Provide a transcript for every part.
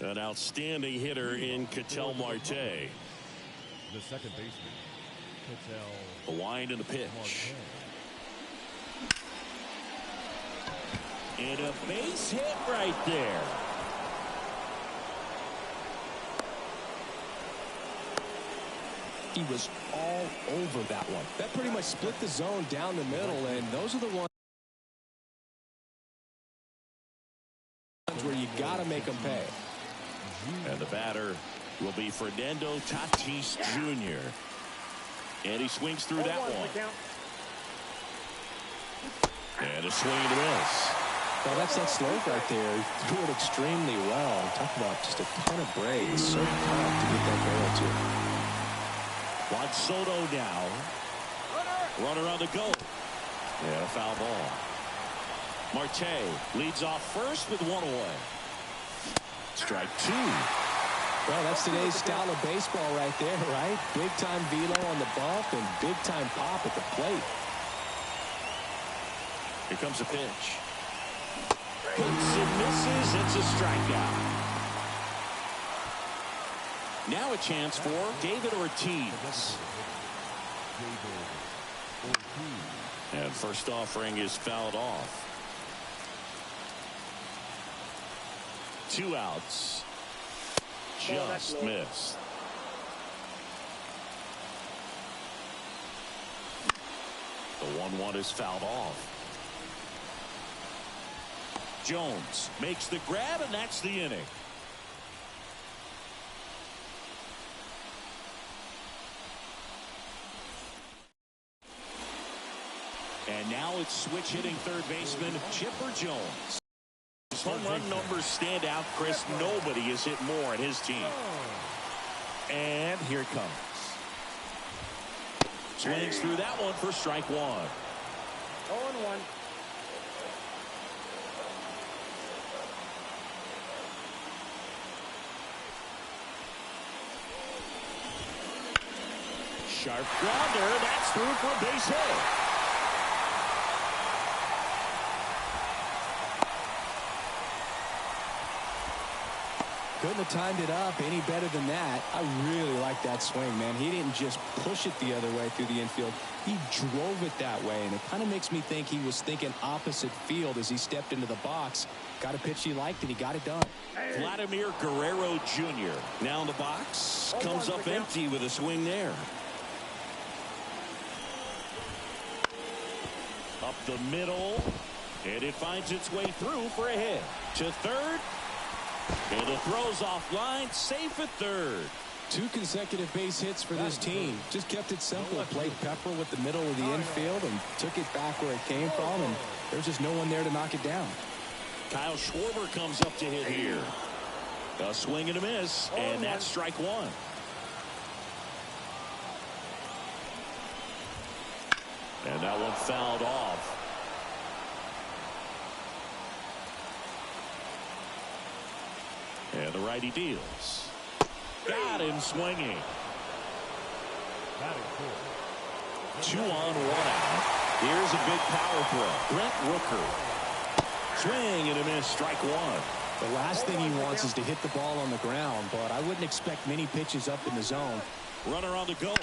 An outstanding hitter in Ketel Marte. The second baseman, Ketel. The wind and the pitch. And a base hit right there. He was all over that one. That pretty much split the zone down the middle, and those are the ones where you got to make them pay. And the batter will be Fernando Tatis Jr. And he swings through that one. And a swing and a miss. Well, that's that slope right there. He threw it extremely well. Talk about just a ton of breaks. So tough to get that barrel to. Juan Soto now. Runner on the go. And a foul ball. Marte leads off first with one away. Strike two. Well, that's today's style of baseball right there, right? Big-time velo on the bump and big-time pop at the plate. Here comes a pitch. Hits and misses. It's a strikeout. Now a chance for David Ortiz. And first offering is fouled off. 2 outs. Just missed. The 1-1 is fouled off. Jones makes the grab, and that's the inning. And now it's switch hitting third baseman Chipper Jones. His home run numbers stand out, Chris. Nobody has hit more at his team. And here it comes. Swings through that one for strike one. 0-1. Sharp grounder. That's through for a base hit. Couldn't have timed it up any better than that. I really like that swing, man. He didn't just push it the other way through the infield. He drove it that way, and it kind of makes me think he was thinking opposite field as he stepped into the box. Got a pitch he liked, and he got it done. Vladimir Guerrero Jr. now in the box. Comes up empty with a swing there. Up the middle, and it finds its way through for a hit. To third. And the throw's offline, safe at third. 2 consecutive base hits for this team. Just kept it simple. Played pepper with the middle of the infield and took it back where it came from, and there's just no one there to knock it down. Kyle Schwarber comes up to hit here. A swing and a miss, and that's strike one. And that one fouled off. And the righty deals. Got him swinging. 2 on, 1 out. Here's a big power play. Brent Rooker. Swing and a miss, strike one. The last thing he wants is to hit the ball on the ground, but I wouldn't expect many pitches up in the zone. Runner on the go.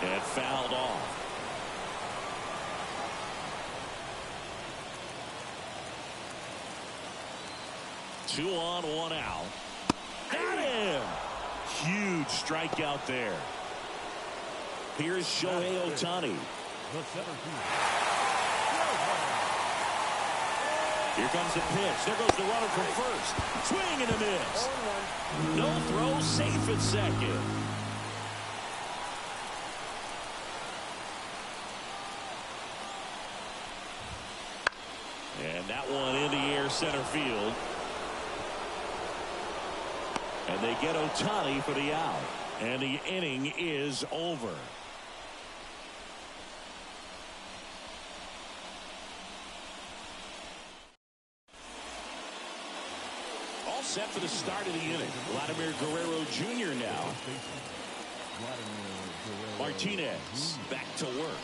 And fouled off. Two on, 1 out. Got him! Huge strikeout there. Here's Shohei Ohtani. Here comes the pitch. There goes the runner from first. Swing and a miss. No throw, safe at second. And that one in the air center field. And they get Ohtani for the out. And the inning is over. All set for the start of the inning. Vladimir Guerrero Jr. now. Martinez back to work.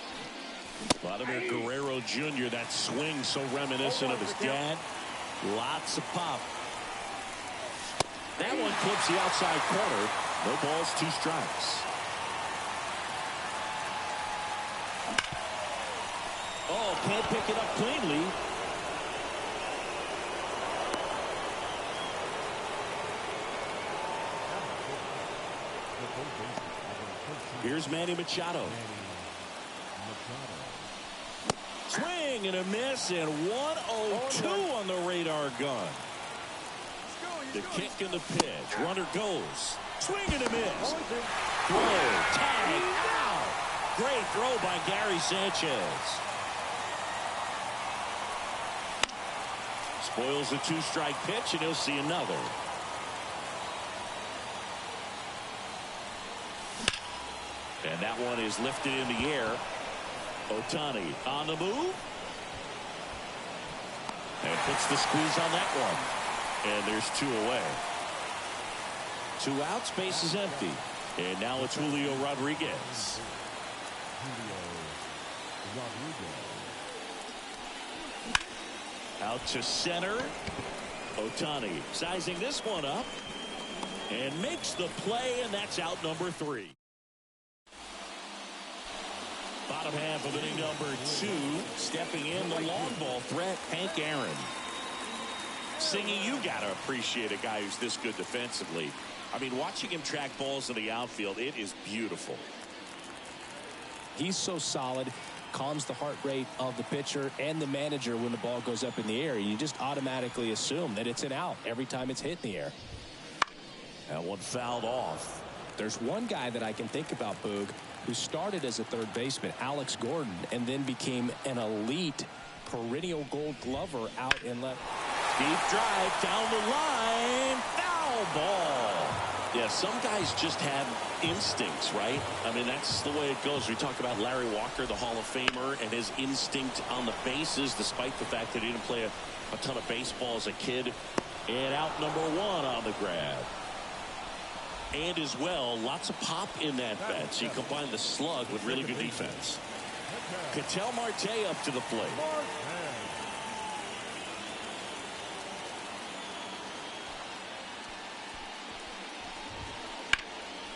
Vladimir Guerrero Jr. That swing so reminiscent of his dad. Lots of pop. That one clips the outside corner. No balls, 2 strikes. Oh, can't pick it up cleanly. Here's Manny Machado. Swing and a miss, and 1-0-2 on the radar gun. The kick and the pitch. Runner goes. Swing and a miss. Throw. Tag. Out. Great throw by Gary Sanchez. Spoils a 2-strike pitch, and he'll see another. And that one is lifted in the air. Ohtani on the move. And puts the squeeze on that one. And there's 2 away. 2 outs, base is empty. And now it's Julio Rodriguez. Out to center. Ohtani sizing this one up. And makes the play, and that's out number 3. Bottom half of inning number 2. Stepping in, the long ball threat, Hank Aaron. Singy, you got to appreciate a guy who's this good defensively. I mean, watching him track balls in the outfield, it is beautiful. He's so solid, calms the heart rate of the pitcher and the manager when the ball goes up in the air. You just automatically assume that it's an out every time it's hit in the air. That one fouled off. There's one guy that I can think about, Boog, who started as a third baseman, Alex Gordon, and then became an elite perennial gold glover out in left. Deep drive down the line. Foul ball. Yeah, some guys just have instincts, right? I mean, that's the way it goes. We talk about Larry Walker, the Hall of Famer, and his instinct on the bases, despite the fact that he didn't play a ton of baseball as a kid. And out number 1 on the grab. And as well, lots of pop in that bat. So you combine the slug with really good defense. Ketel Marte up to the plate.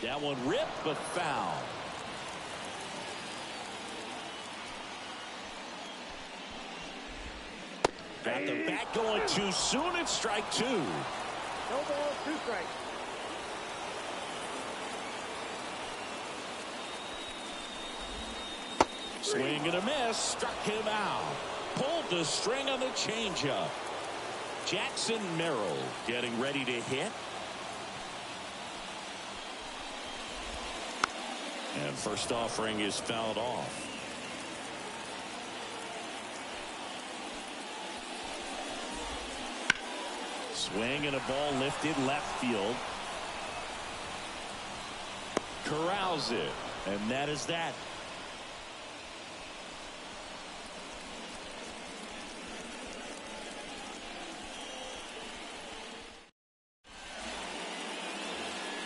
That one ripped, but foul. Got the bat going too soon. It's strike 2. No ball, 2 strikes. Swing and a miss. Struck him out. Pulled the string on the changeup. Jackson Merrill getting ready to hit. And first offering is fouled off. Swing and a ball lifted left field. Corrals it. And that is that.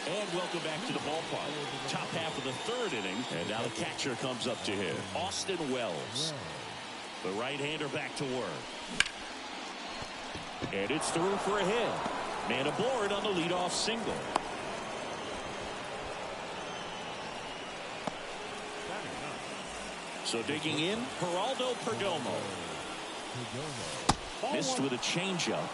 And welcome back to the ballpark. Top half of the 3rd inning. And now the catcher comes up to hit. Austin Wells. The right-hander back to work. And it's through for a hit. Man aboard on the leadoff single. So digging in, Geraldo Perdomo. Missed with a changeup.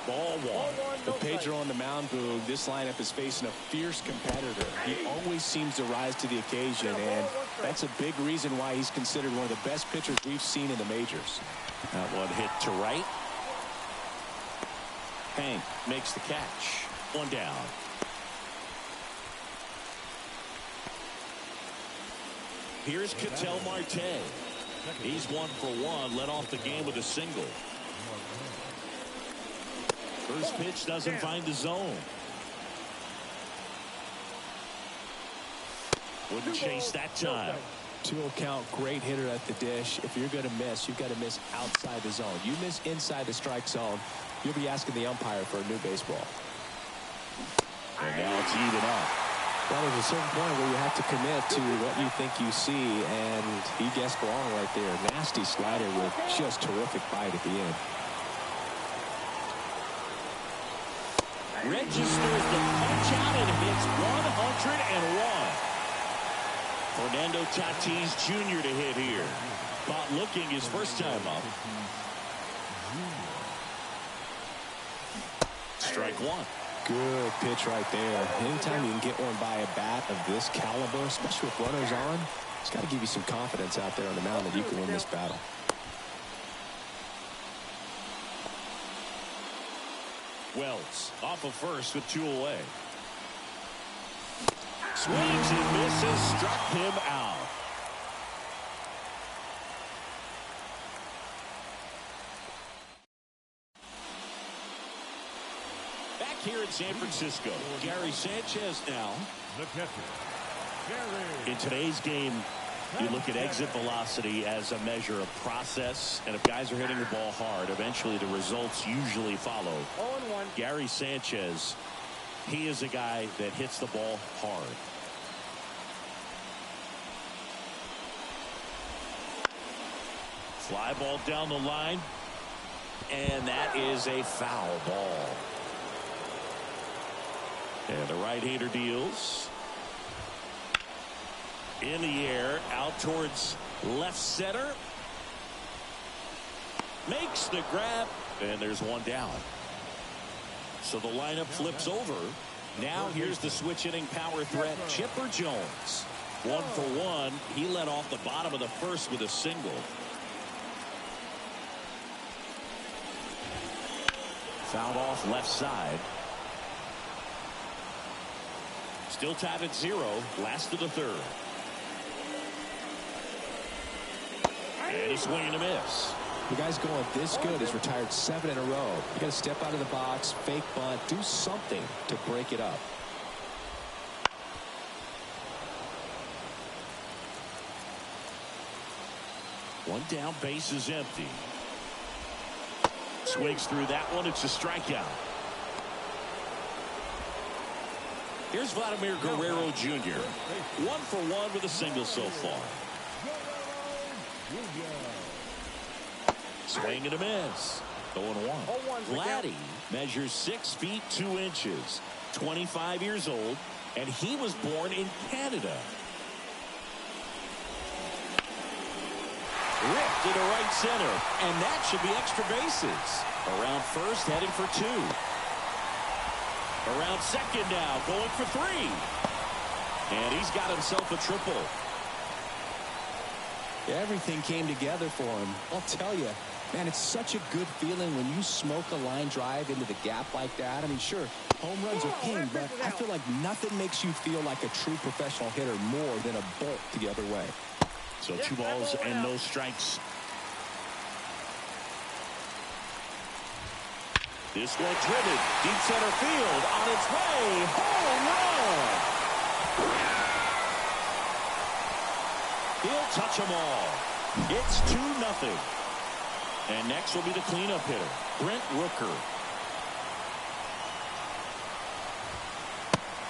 Ball 1. With Pedro on the mound, Boog, this lineup is facing a fierce competitor. He always seems to rise to the occasion, and that's a big reason why he's considered one of the best pitchers we've seen in the majors. That one hit to right. Hank makes the catch. 1 down. Here's Ketel Marte. He's 1 for 1. Led off the game with a single. First pitch doesn't find the zone. Wouldn't chase that time. 2-0 count, great hitter at the dish. If you're going to miss, you've got to miss outside the zone. You miss inside the strike zone, you'll be asking the umpire for a new baseball. And now it's even up. Well, there's a certain point where you have to commit to what you think you see, and he guessed wrong right there. Nasty slider with just terrific bite at the end. registers the punch out and hits 101. Fernando Tatis Jr. to hit here. Caught looking his first time up. Strike one. Good pitch right there. Anytime you can get one by a bat of this caliber, especially with runners on, it's got to give you some confidence out there on the mound that you can win this battle. Wells off of first with 2 away. Swings and misses, struck him out. Back here in San Francisco, Gary Sanchez now. The catcher, Gary. In today's game, you look at exit velocity as a measure of process, and if guys are hitting the ball hard, eventually the results usually follow. 0-1. Gary Sanchez, he is a guy that hits the ball hard. Fly ball down the line, and that is a foul ball. And the right-hander deals. In the air, out towards left center. Makes the grab, and there's one down. So the lineup flips over. Now here's the switch inning power threat, Chipper Jones. 1 for 1. He led off the bottom of the first with a single. Fouled off left side. Still tied at 0. Last of the third. And a swing and a miss. The guy's going this good. He's retired 7 in a row. You got to step out of the box, fake bunt, do something to break it up. One down, base is empty. Swings through that one. It's a strikeout. Here's Vladimir Guerrero Jr. 1 for 1 with a single so far. Swing and a miss. 0-1. Vladdy measures 6 feet 2 inches, 25 years old, and he was born in Canada. Ripped into right center, and that should be extra bases. Around first, heading for 2. Around second now, going for 3. And he's got himself a triple. Everything came together for him. I'll tell you, man, it's such a good feeling when you smoke a line drive into the gap like that. I mean, sure, home runs are king, but I feel like nothing makes you feel like a true professional hitter more than a bolt the other way. So 2 balls and no strikes. This one driven deep center field on its way. Home run. He'll touch them all. It's 2-0. And next will be the cleanup hitter, Brent Rooker.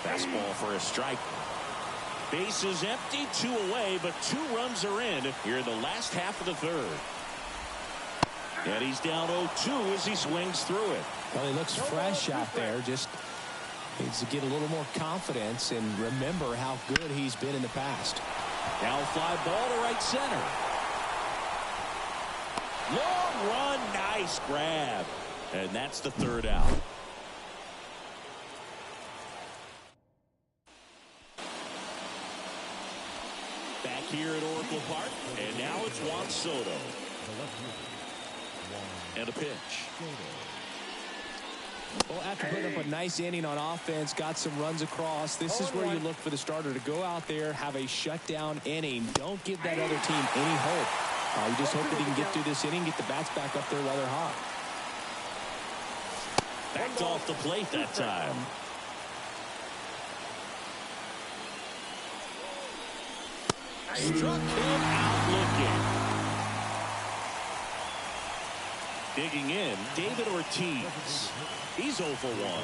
Fastball for a strike. Base is empty, 2 away, but 2 runs are in here in the last half of the third. And he's down 0-2 as he swings through it. Well, he looks fresh out there. Just needs to get a little more confidence and remember how good he's been in the past. Now fly ball to right center. Long run, nice grab. And that's the 3rd out. Back here at Oracle Park, and now it's Juan Soto. And a pitch. Well, after putting up a nice inning on offense, got some runs across, this is where you look for the starter to go out there, have a shutdown inning. Don't give that other team any hope. You just hope that he can get through this inning, get the bats back up there while they're hot. Backed off the plate that time. Struck him out looking. Digging in, David Ortiz. He's 0 for 1.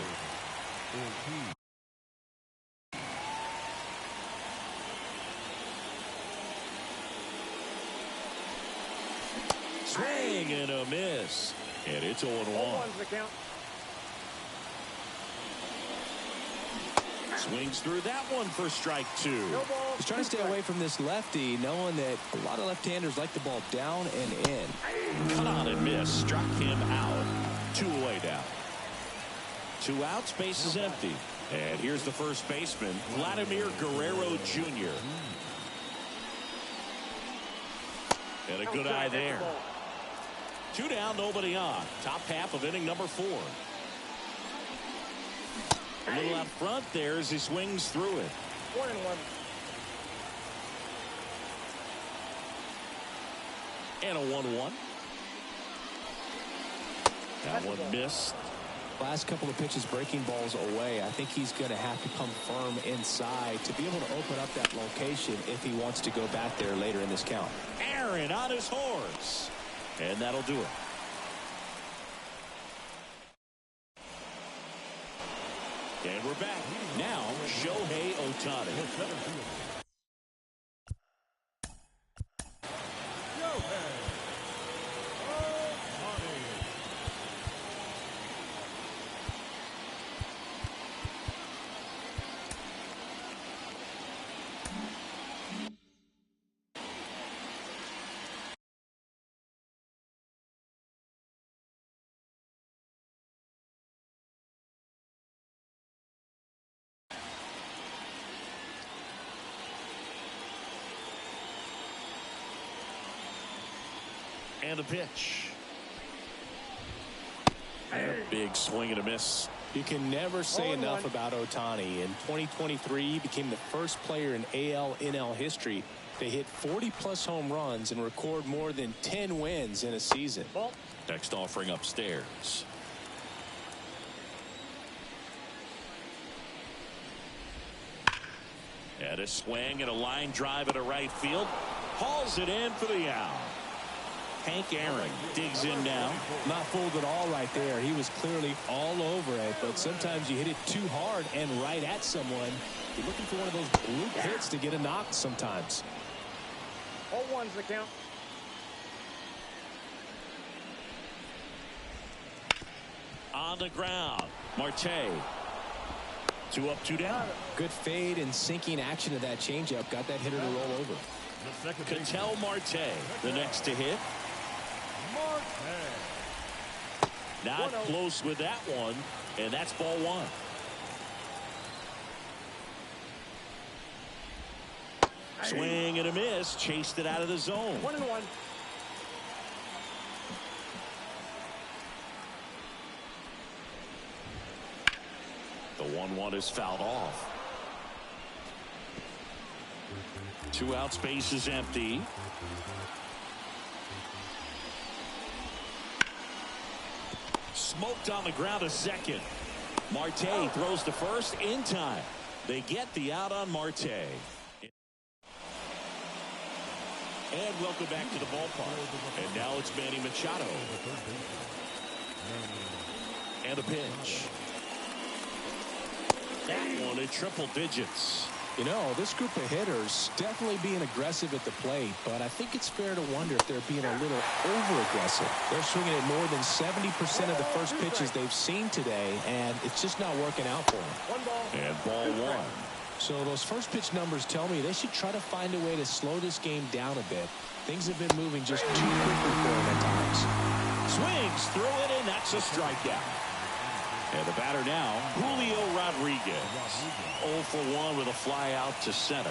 Swing and a miss. And it's 0-1. Swings through that one for strike 2. No ball. He's trying to stay away from this lefty, knowing that a lot of left-handers like the ball down and in. Cut on and miss. Struck him out. 2 away now. 2 outs. Base is empty. And here's the first baseman, Vladimir Guerrero Jr. And a good eye there. 2 down, nobody on. Top half of inning number 4. A little out front there as he swings through it. 1-1. And a 1-1. That one missed. Last couple of pitches breaking balls away. I think he's going to have to come firm inside to be able to open up that location if he wants to go back there later in this count. Aaron on his horse. And that'll do it. And we're back. Now, Shohei Ohtani. And a pitch. And a big swing and a miss. You can never say enough about Ohtani. In 2023, he became the first player in AL/NL history to hit 40-plus home runs and record more than 10 wins in a season. Next offering upstairs. And a swing and a line drive into right field. Hauls it in for the out. Hank Aaron digs in now. Not fooled at all right there. He was clearly all over it, but sometimes you hit it too hard and right at someone. You're looking for one of those bloop hits to get a knock sometimes. 0-1's the count. On the ground, Marte. 2 up, 2 down. Good fade and sinking action of that changeup. Got that hitter to roll over. Ketel Marte, the next to hit. Not close with that one, and that's ball 1. Swing and a miss, chased it out of the zone. 1-1. The 1-1 is fouled off. 2 outs, base is empty. Smoked on the ground a second. Marte throws to first in time. They get the out on Marte. And welcome back to the ballpark. And now it's Manny Machado. And a pitch. That one in triple digits. You know, this group of hitters definitely being aggressive at the plate, but I think it's fair to wonder if they're being a little over-aggressive. They're swinging at more than 70% of the first pitches they've seen today, and it's just not working out for them. And ball 1. So those first pitch numbers tell me they should try to find a way to slow this game down a bit. Things have been moving just too quickly for them at times. Swings through it, and that's a strikeout. And the batter now, Julio Rodriguez. 0 for 1 with a fly out to center.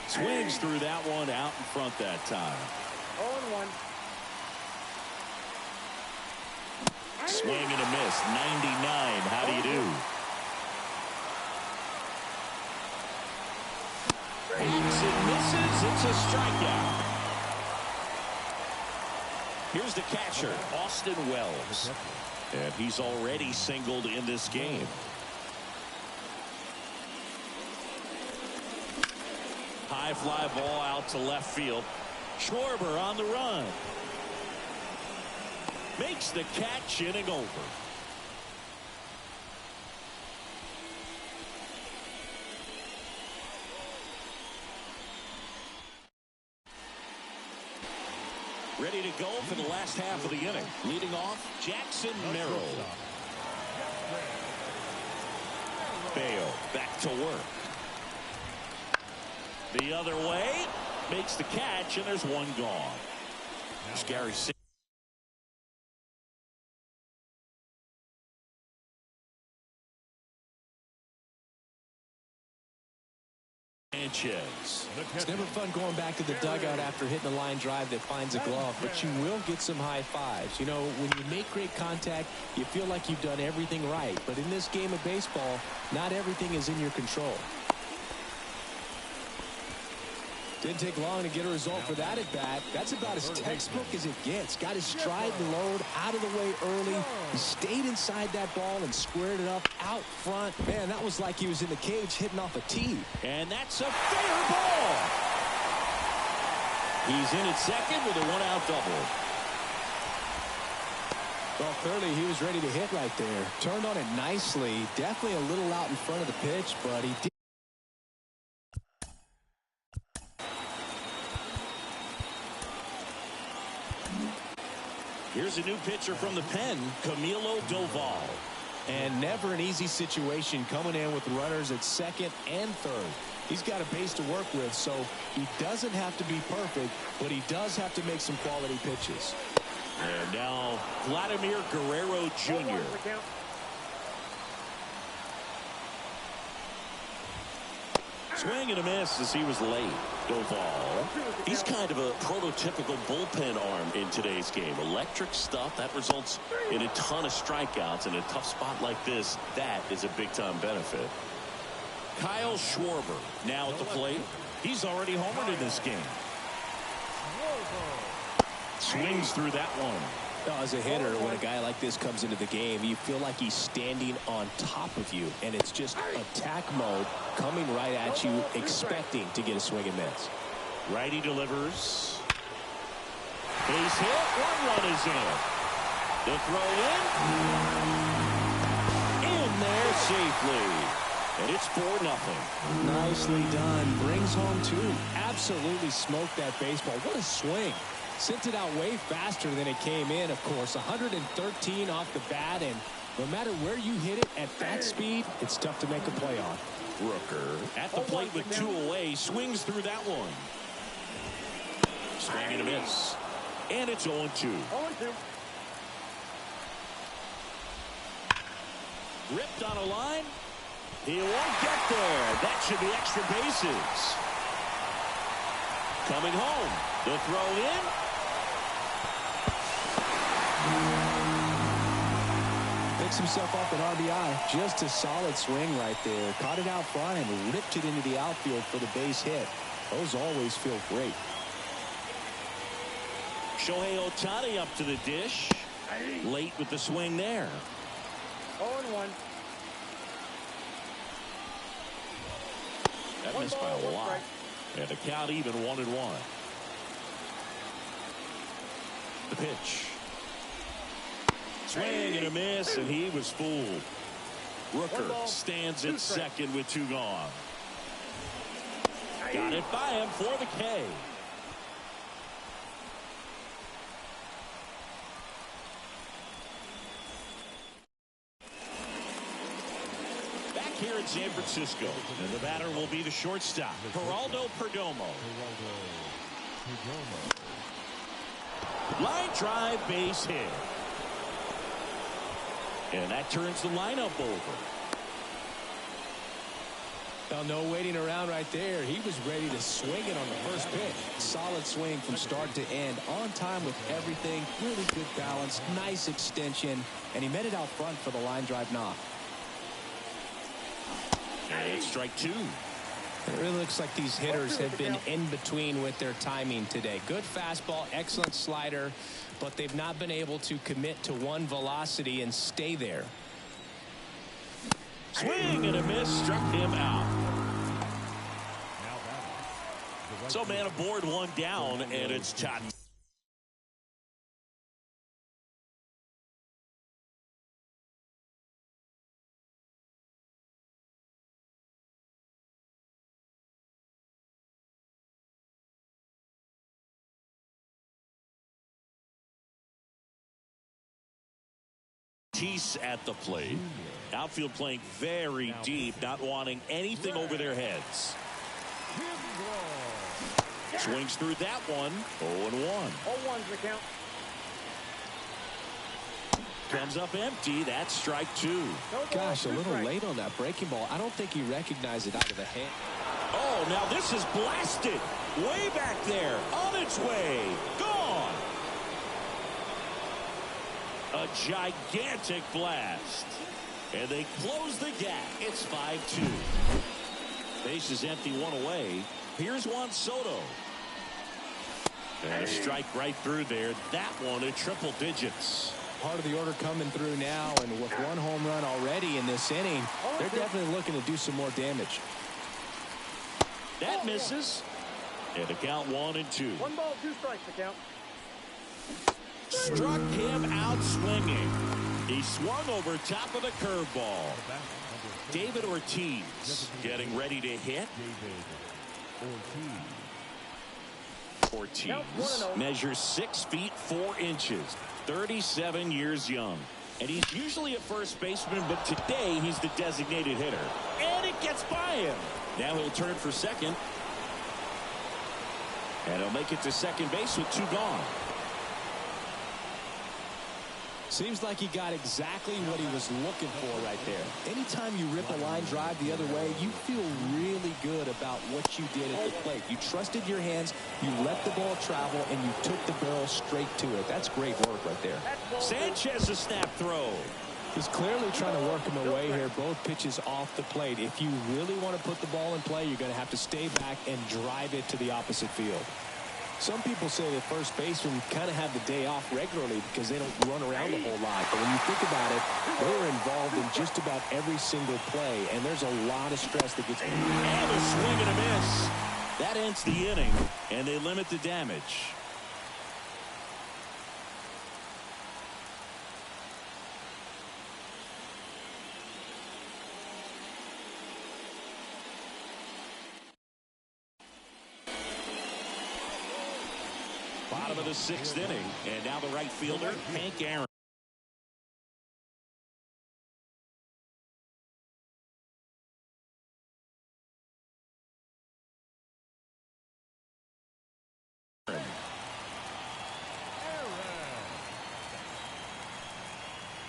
Swings through that one out in front that time. 0-1. Swing and a miss. 99. How do you do? Hacks and misses. It's a strikeout. Here's the catcher, Austin Wells. And he's already singled in this game. High fly ball out to left field. Schwarber on the run. Makes the catch, inning over. Ready to go for the last half of the inning. Leading off, Jackson Merrill. Bayo back to work. The other way, makes the catch, and there's one gone. Scary. Sanchez. It's never fun going back to the dugout after hitting a line drive that finds a glove, but you will get some high fives. You know, when you make great contact, you feel like you've done everything right. But in this game of baseball, not everything is in your control. Didn't take long to get a result for that at bat. That's about as textbook as it gets. Got his stride and load out of the way early. He stayed inside that ball and squared it up out front. Man, that was like he was in the cage hitting off a tee. And that's a fair ball. He's in at second with a one-out double. Well, clearly he was ready to hit right there. Turned on it nicely. Definitely a little out in front of the pitch, but he did. Here's a new pitcher from the pen, Camilo Doval. And never an easy situation coming in with runners at second and third. He's got a base to work with, so he doesn't have to be perfect, but he does have to make some quality pitches. And now Vladimir Guerrero Jr. Swing and a miss as he was late. Doval, he's kind of a prototypical bullpen arm in today's game. Electric stuff that results in a ton of strikeouts. In a tough spot like this, that is a big-time benefit. Kyle Schwarber now at the plate. He's already homered in this game. Swings through that one. As a hitter, when a guy like this comes into the game, you feel like he's standing on top of you, and it's just attack mode coming right at you, expecting to get a swing and miss. Righty delivers. Base hit. One run is in. The throw in there safely, and it's 4-0. Nicely done. Brings home two. Absolutely smoked that baseball. What a swing. Sent it out way faster than it came in, of course. 113 off the bat, and no matter where you hit it at that speed, it's tough to make a play on. Rooker at the plate with two away, swings through that one. Swing and a miss. And it's 0-2. Ripped on a line. He won't get there. That should be extra bases. Coming home. The throw in. Picks himself up an RBI. Just a solid swing right there. Caught it out front and ripped it into the outfield for the base hit. Those always feel great. Shohei Ohtani up to the dish. Late with the swing there. 0-1. That missed by a lot. And the count even 1-1. The pitch. Swing and a miss, and he was fooled. Rooker stands at second with two gone. Got it by him for the K. Back here in San Francisco, and the batter will be the shortstop, Geraldo Perdomo. Line drive, base hit. And that turns the lineup over. Well, no waiting around right there. He was ready to swing it on the first pitch. Solid swing from start to end. On time with everything. Really good balance. Nice extension. And he met it out front for the line drive knock. And it's strike two. It really looks like these hitters have been in between with their timing today. Good fastball, excellent slider, but they've not been able to commit to one velocity and stay there. Swing and a miss, struck him out. So man aboard, one down, and it's Todd. At the plate. Outfield playing very deep, not wanting anything over their heads. Swings through that one. 0-1. 0-1's the count. Comes up empty. That's strike 2. Gosh, a little late on that breaking ball. I don't think he recognized it out of the hand. Oh, now this is blasted. Way back there. On its way. Gone. A gigantic blast. And they close the gap. It's 5-2. Base is empty, 1 away. Here's Juan Soto. And a strike right through there. That one at triple digits. Part of the order coming through now, and with 1 home run already in this inning, they're definitely looking to do some more damage. That misses. And the count 1-2. 1 ball, 2 strikes the count. Struck him out swinging. He swung over top of the curveball. David Ortiz getting ready to hit. Ortiz measures 6 feet 4 inches, 37 years young. And he's usually a first baseman, but today he's the designated hitter. And it gets by him. Now he'll turn for second. And he'll make it to second base with 2 gone. Seems like he got exactly what he was looking for right there. Anytime you rip a line drive the other way, you feel really good about what you did at the plate. You trusted your hands, you let the ball travel, and you took the barrel straight to it. That's great work right there. Sanchez a snap throw. He's clearly trying to work him away here. Both pitches off the plate. If you really want to put the ball in play, you're going to have to stay back and drive it to the opposite field. Some people say that first basemen kind of have the day off regularly because they don't run around a whole lot. But when you think about it, they're involved in just about every single play, and there's a lot of stress that gets. And a swing and a miss. That ends the inning, and they limit the damage. Bottom of the 6th inning, and now the right fielder, Hank Aaron.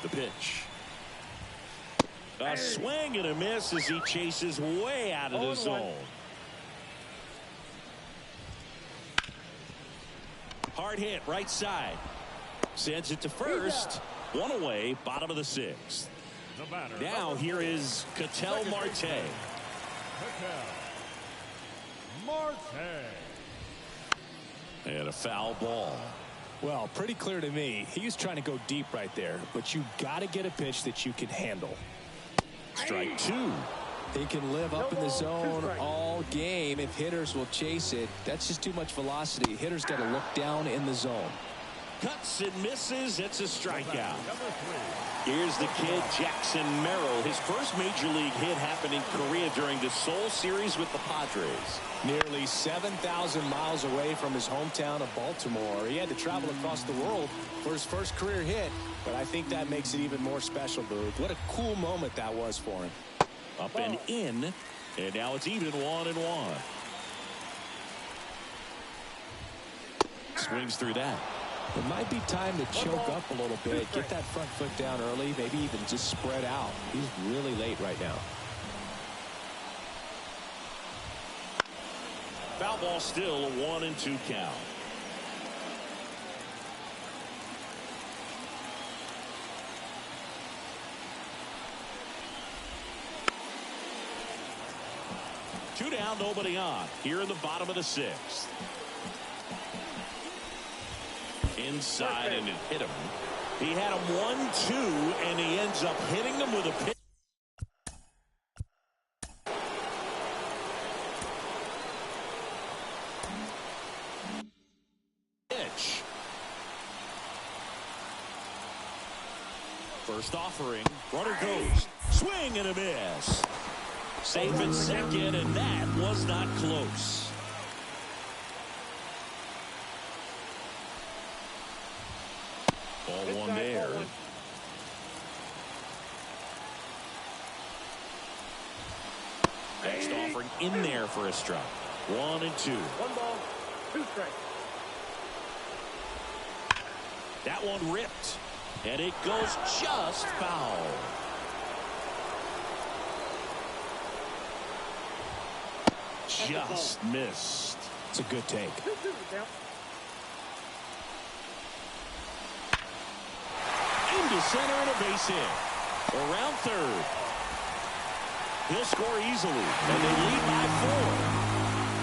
The pitch. A swing and a miss as he chases way out of the zone. Hard hit, right side. Sends it to first. 1 away, bottom of the 6th. Now here is Ketel Marte. And a foul ball. Well, pretty clear to me. He was trying to go deep right there, but you got to get a pitch that you can handle. Strike 2. He can live up in the zone all game if hitters will chase it. That's just too much velocity. Hitters got to look down in the zone. Cuts and misses. It's a strikeout. Here's the kid, Jackson Merrill. His first major league hit happened in Korea during the Seoul series with the Padres. Nearly 7,000 miles away from his hometown of Baltimore. He had to travel across the world for his first career hit, but I think that makes it even more special, Booth. What a cool moment that was for him. Up and in, and now it's even 1-1. Swings through that. It might be time to choke up a little bit, get that front foot down early, maybe even just spread out. He's really late right now. Foul ball still, a 1-2 count. Two down, nobody on. Here in the bottom of the 6th. Inside and it hit him. He had him 1-2, and he ends up hitting him with a pitch. First offering. Runner goes. Swing and a miss. Safe at second, and that was not close. Ball 1 there. in there for a strike. 1 and 2. 1 ball, 2 strikes. That one ripped. And it goes just foul. Just missed. It's a good take. 2-2 the count. Into center and a base hit. Around third. He'll score easily. And they lead by 4.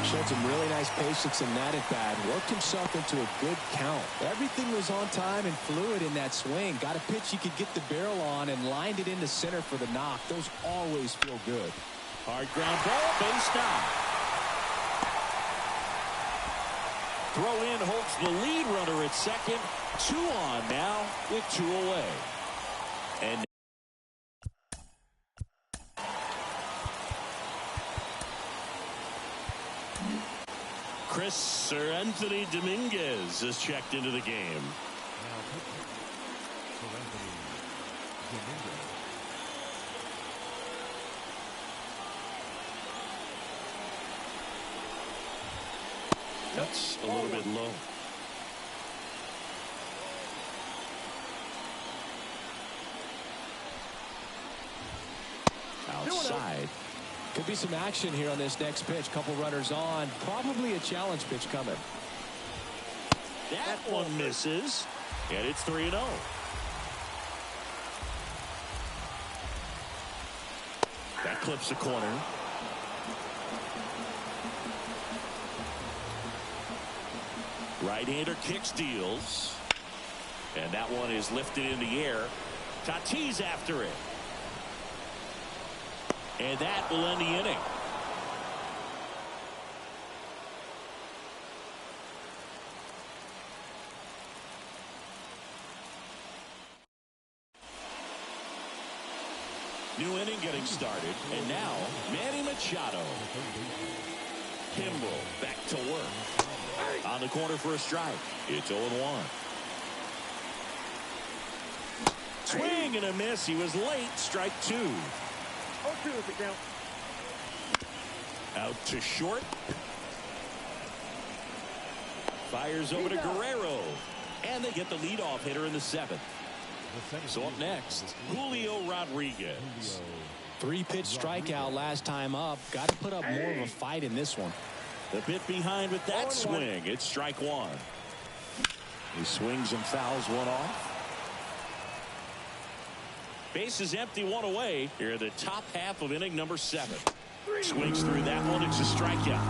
Showed some really nice patience in that at bat. Worked himself into a good count. Everything was on time and fluid in that swing. Got a pitch he could get the barrel on and lined it into center for the knock. Those always feel good. Hard ground ball, base knock. Throw in holds the lead runner at second. 2 on now with 2 away. And Sir Anthony Dominguez is checked into the game. Now pitching, Sir Anthony Dominguez. That's a little bit low. Outside. Could be some action here on this next pitch. Couple runners on. Probably a challenge pitch coming. That one misses. And it's 3-0. That clips the corner. Right-hander kicks, deals. And that one is lifted in the air. Tatis after it. And that will end the inning. New inning getting started. And now, Manny Machado. Kimball back to work. On the corner for a strike. It's 0-1. Swing and a miss. He was late. Strike 2. 0-2 is the count. Out to short. Fires over to Guerrero. And they get the leadoff hitter in the 7th. So up next, Julio Rodriguez. 3-pitch strikeout last time up. Got to put up more of a fight in this one. A bit behind with that swing. It's strike 1. He swings and fouls one off. Base is empty, 1 away. Here in the top half of inning number 7. Swings through that one. It's a strikeout.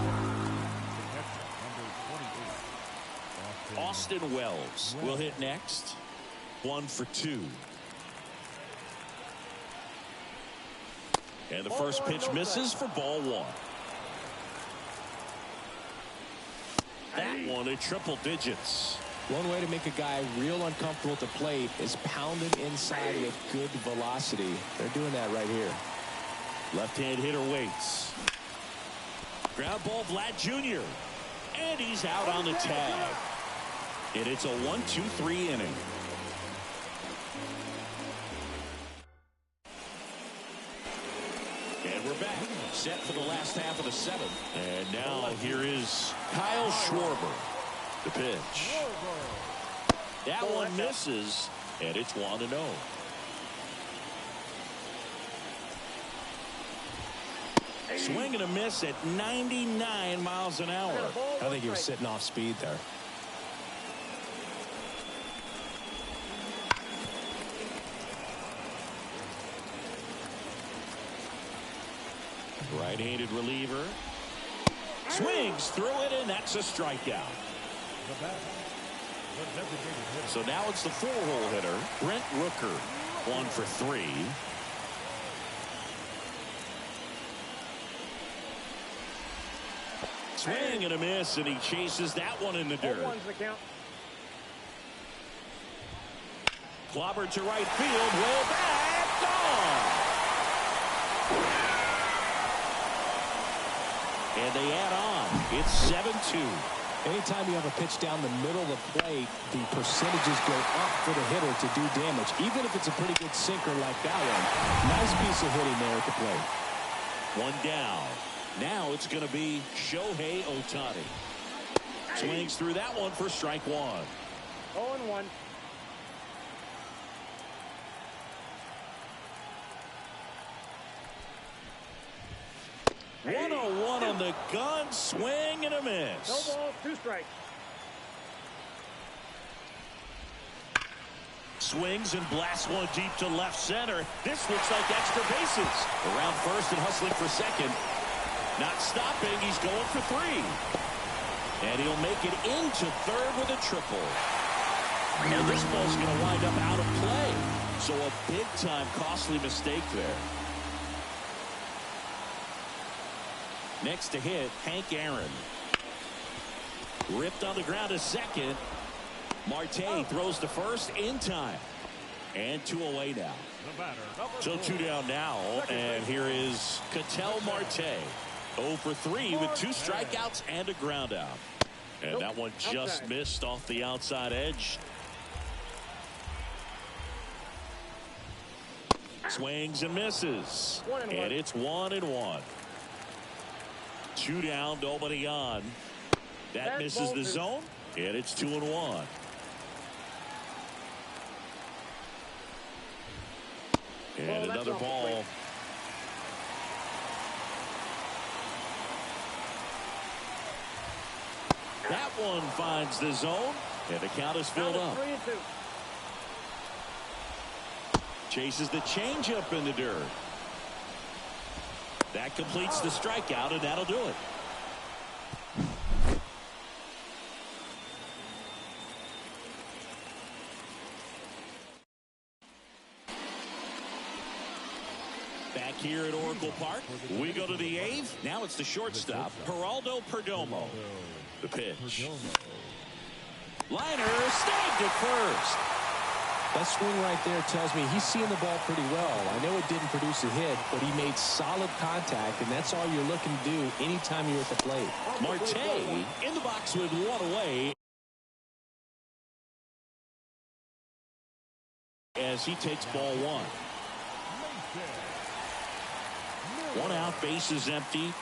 Austin Wells will hit next. 1 for 2. And the first pitch misses for ball 1. That one at triple digits. One way to make a guy real uncomfortable at the plate is pound him inside with good velocity. They're doing that right here. Left-hand hitter waits. Ground ball, Vlad Jr. And he's out on the tag. And it's a 1-2-3 inning. And we're back. Set for the last half of the 7th. And now here is Kyle Schwarber. The pitch. That one misses. And it's 1-0. Swing and a miss at 99 miles an hour. I think he was sitting off speed there. Right-handed reliever. Swings through it, and that's a strikeout. So now it's the 4-hole hitter, Brent Rooker. 1 for 3. Swing and a miss, and he chases that one in the dirt. 0-1's the count. Clobber to right field, way back, gone. And they add on. It's 7-2. Anytime you have a pitch down the middle of the plate, the percentages go up for the hitter to do damage, even if it's a pretty good sinker like that one. Nice piece of hitting there at the plate. 1 down. Now it's going to be Shohei Ohtani. Swings through that one for strike one. 0-1. Hey. 101 on the gun, swing and a miss. No ball, 2 strikes. Swings and blasts one deep to left center. This looks like extra bases. Around first and hustling for second. Not stopping, he's going for 3. And he'll make it into third with a triple. And this ball's going to wind up out of play. So a big-time costly mistake there. Next to hit, Hank Aaron. Ripped on the ground to second. Marte throws to first in time. And 2 away now. So 2 down now. And here is Ketel Marte. 0 for 3 with 2 strikeouts and a ground out. And that one just missed off the outside edge. Swings and misses. And it's 1-1. 2 down, nobody on. That misses the zone. And it's 2-1. And another ball. That one finds the zone, and the count is filled up. Chases the changeup in the dirt. That completes the strikeout, and that'll do it. Back here at Oracle Park, we go to the 8th. Now it's the shortstop, Geraldo Perdomo. The pitch. Liner snagged at first. That swing right there tells me he's seeing the ball pretty well. I know it didn't produce a hit, but he made solid contact, and that's all you're looking to do anytime you're at the plate. Marte in the box with 1 away. As he takes ball 1. 1 out, bases empty.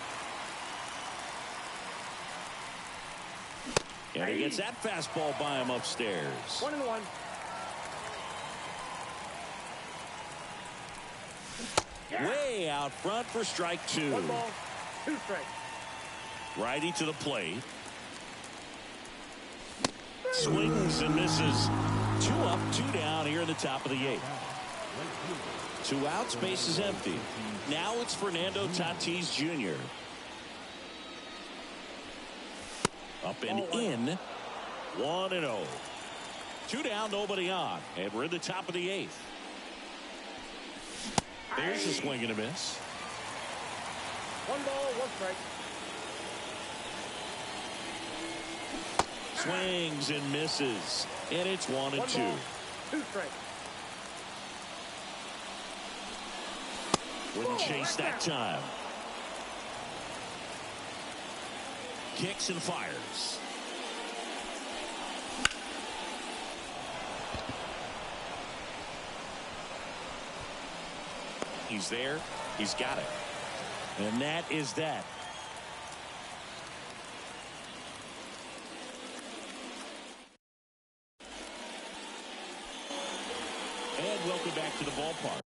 And he gets that fastball by him upstairs. 1-1. Way out front for strike 2. 1 ball, 2 strikes. Righty to the plate. Swings and misses. 2 up, 2 down here in the top of the 8th. 2 outs, base is empty. Now it's Fernando Tatis Jr. Up and in. 1-0. 2 down, nobody on. And we're in the top of the 8th. There's a swing and a miss. 1 ball, 1 strike. Swings and misses. And it's 1-2. 2 strikes. Wouldn't chase that time. Kicks and fires. He's there. He's got it. And that is that. And welcome back to the ballpark.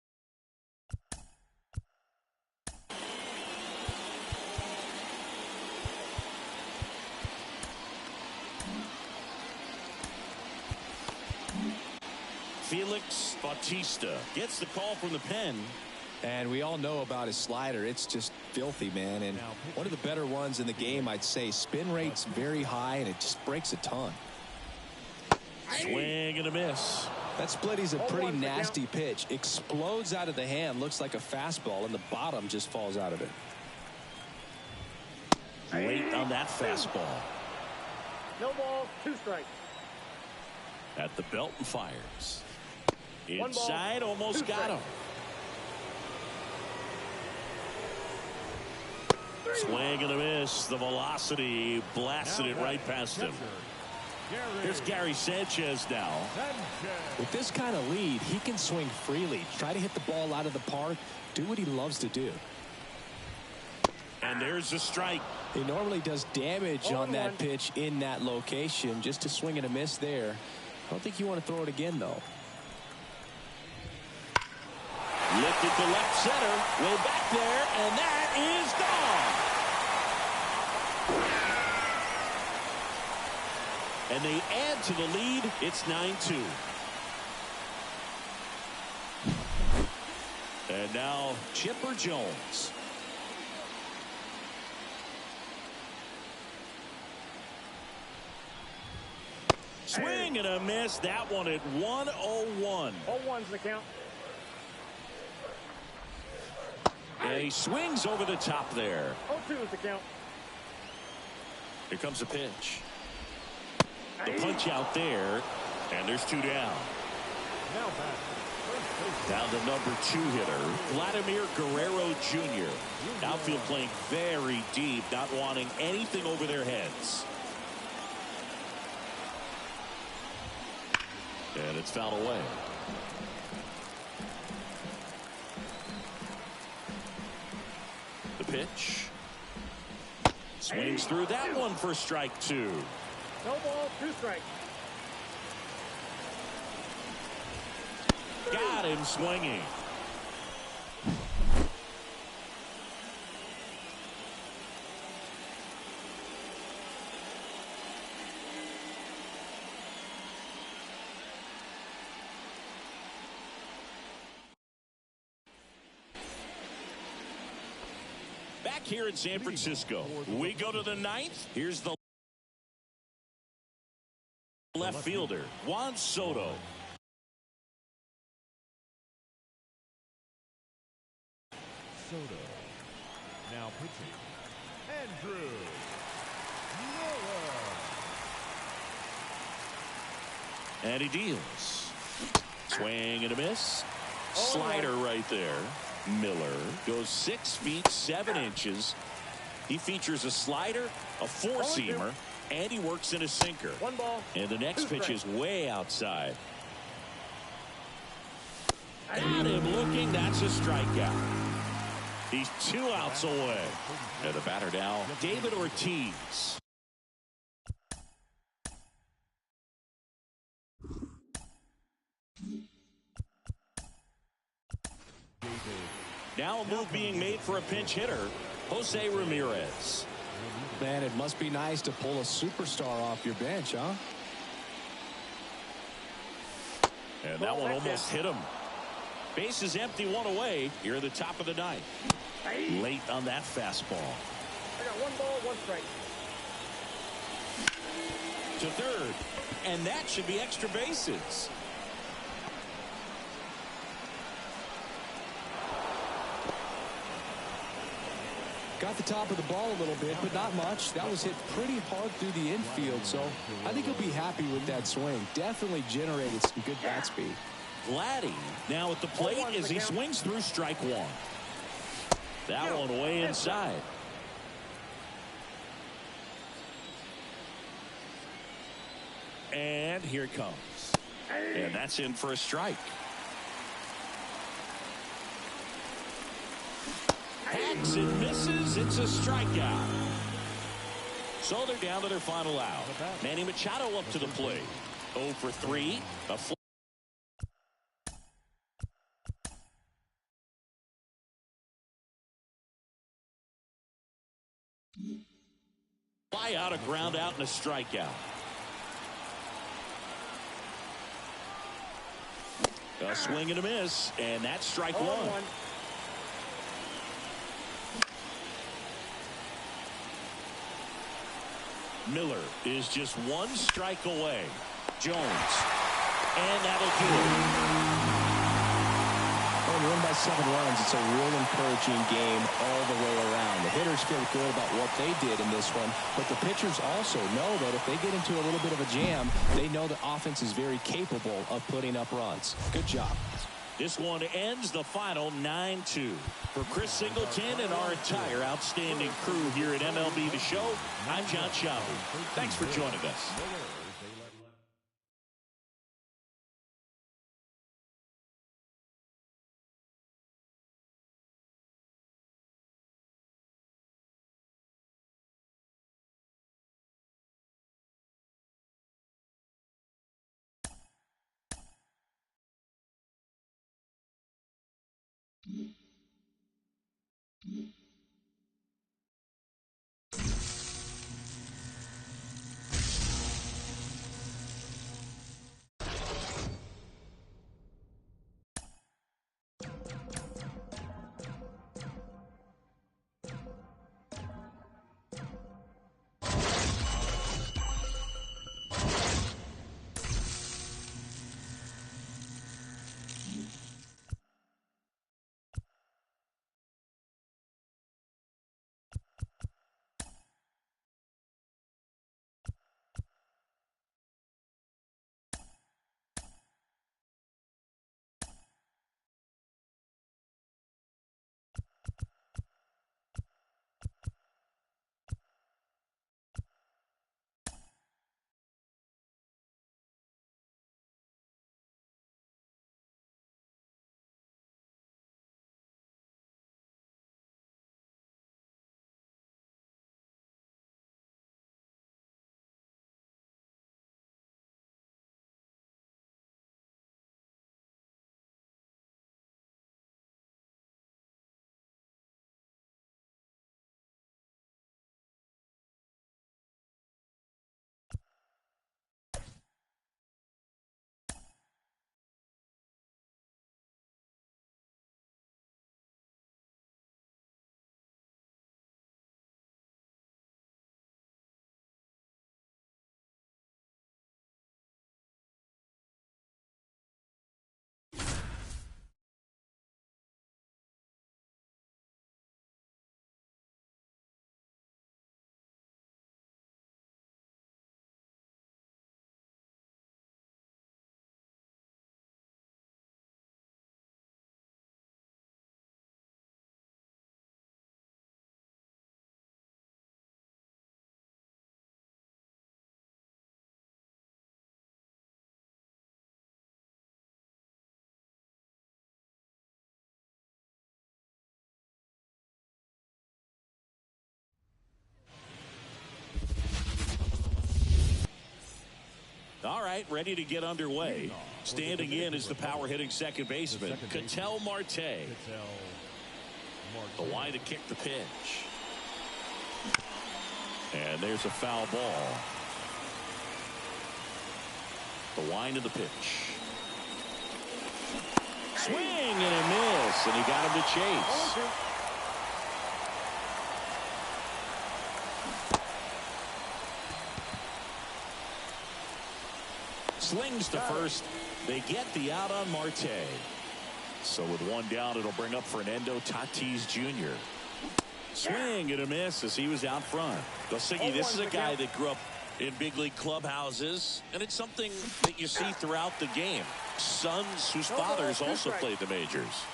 Felix Bautista gets the call from the pen. And we all know about his slider. It's just filthy, man. And one of the better ones in the game, I'd say. Spin rate's very high, and it just breaks a ton. Swing and a miss. That splitty's a pretty nasty pitch. Explodes out of the hand. Looks like a fastball, and the bottom just falls out of it. Late on that fastball. No ball, 2 strikes. At the belt and fires. Inside, almost got him. Swing and a miss. The velocity blasted it right past him. Here's Gary Sanchez now. With this kind of lead, he can swing freely. Try to hit the ball out of the park. Do what he loves to do. And there's a strike. He normally does damage on that pitch in that location. Just a swing and a miss there. I don't think you want to throw it again, though. Lifted to left center. Way back there, and that is gone. And they add to the lead. It's 9-2. And now Chipper Jones. Swing and a miss. That one at 101. 0-1's the count. And he swings over the top there. 0-2 is the count. Here comes the pitch. The punch out there. And there's 2 down. Now back. Down to number 2 hitter, Vladimir Guerrero Jr. Outfield playing very deep, not wanting anything over their heads. And it's fouled away. The pitch. Swings through that one for strike 2. No ball, 2 strikes. Got him swinging. Back here in San Francisco, we go to the 9th. Here's the left fielder, Juan Soto. Soto. Now pitching. Andrew Miller. And he deals. Swing and a miss. Slider right there. Miller goes 6 feet 7 inches. He features a slider, a 4-seamer, and he works in a sinker. 1 ball. And the next pitch is way outside. Got him looking. That's a strikeout. He's 2 outs away. And the batter now, David Ortiz. Now a move being made for a pinch hitter, Jose Ramirez. Man, it must be nice to pull a superstar off your bench, huh? And that one almost hit him. Base is empty, 1 away. Here at the top of the 9th. Late on that fastball. I got 1 ball, 1 strike. To third. And that should be extra bases. Got the top of the ball a little bit, but not much. That was hit pretty hard through the infield, so I think he'll be happy with that swing. Definitely generated some good bat speed. Vladdy now at the plate as he swings through strike 1. That one way inside. And here it comes. And that's in for a strike. Hacks and misses. It's a strikeout. So they're down to their final out. Manny Machado up to the plate. 0 for 3. A fly out, a ground out, and a strikeout. A swing and a miss, and that's strike 1. Miller is just 1 strike away. Jones. And that'll do it. When you win by 7 runs, it's a real encouraging game all the way around. The hitters feel good about what they did in this one, but the pitchers also know that if they get into a little bit of a jam, they know the offense is very capable of putting up runs. Good job. This one ends the final 9-2. For Chris Singleton and our entire outstanding crew here at MLB The Show, I'm John Schaubel. Thanks for joining us. All right, ready to get underway. Standing in is the power-hitting second baseman, Ketel Marte. The line to kick the pitch. And there's a foul ball. The line to the pitch. Swing and a miss, and he got him to chase. Slings to first. They get the out on Marte. So with one down, it'll bring up Fernando Tatis Jr. Swing and a miss as he was out front. Gosiggy, this is a guy that grew up in big league clubhouses, and it's something that you see throughout the game. Sons whose fathers also played the majors.